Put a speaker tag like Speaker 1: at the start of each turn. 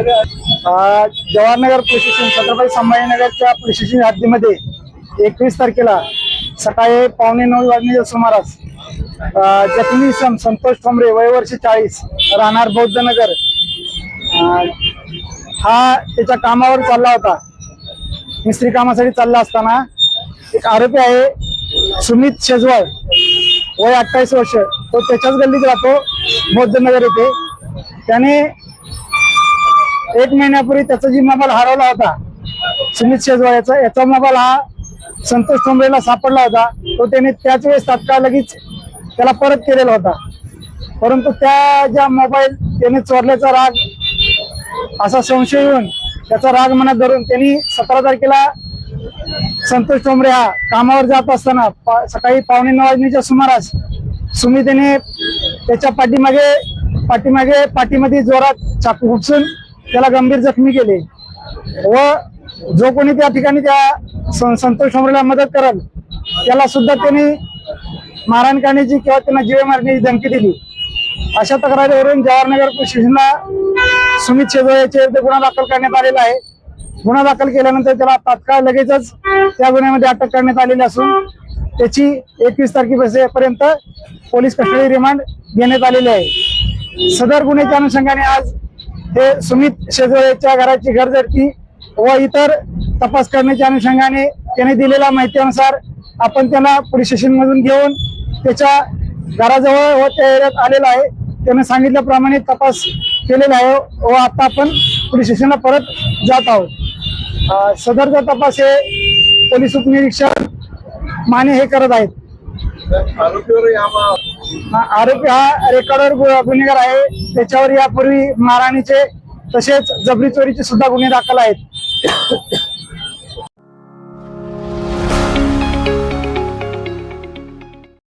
Speaker 1: Jawahar Nagar police station Chhatrapati संभाजीनगरच्या police station हद्दीमध्ये 21 तारखेला सकाळी 8:45 वाजण्याच्या सुमारास जखमी इसम संतोष ठोंबरे वय वर्ष 40 राहणार बौद्धनगर हा त्याच्या कामावर चालला होता। मिस्त्री कामासाठी चालला असताना एक आरोपी आहे सुमित शेजवळ वय 28 वर्ष, तो त्याच्याच गल्लीत राहतो बौद्धनगर येथे। त्याने 1 महिन्यापूर्वी त्याचा जी मोबाईल हरवला होता सुमित शेजवळ याचा मोबाईल हा संतोष ठोंबरेला सापडला होता। तो त्याने त्याच वेळेस तात्काळ लगेच त्याला परत केलेला होता, परंतु त्या ज्या मोबाईल त्याने चोरल्याचा राग असा संशय येऊन त्याचा राग मनात धरून त्यांनी 17 तारखेला संतोष ठोंबरे हा कामावर जात असताना सकाळी 8:45 वाजण्याच्या सुमारास सुमितने त्याच्या पाठीमध्ये जोरात चाकू खुपसून त्याला गंभीर जखमी केले व जो कोणी त्या ठिकाणी त्या संतोष ठोंबरेला मदत करेल त्याला सुद्धा त्यांनी मारहाण करण्याची किंवा त्यांना जीवे मारण्याची धमकी दिली। अशा तक्रारीवरून जवाहरनगर पोलीस स्टेशनला सुमित शेजवळ याच्या विरुद्ध गुन्हा दाखल करण्यात आलेला आहे। गुन्हा दाखल केल्यानंतर त्याला तात्काळ लगेचच त्या गुन्ह्यामध्ये अटक करण्यात आलेली असून त्याची 21 तारखेपर्यंत पोलीस कस्टडी रिमांड देण्यात आलेली आहे। सदर गुन्ह्याच्या अनुषंगाने आज हे सुमित शेजवळच्या घराची घरजडती व इतर तपास करण्याच्या अनुषंगाने त्याने दिलेल्या माहितीनुसार आपण त्याला पोलीस स्टेशन मधून घेऊन त्याच्या घराजवळ व त्या एरियात आलेला आहे। त्याने सांगितल्याप्रमाणे तपास केलेला आहे व आता आपण पोलीस स्टेशनला परत जात आहोत। सदरचा तपास हे पोलीस उपनिरीक्षक माने हे करत आहेत। आरोपी हा रेकॉर्डवर गुन्हेगार आहे। त्याच्यावर यापूर्वी मारहाणीचे तसेच जबरी चोरीचे सुद्धा गुन्हे दाखल आहेत।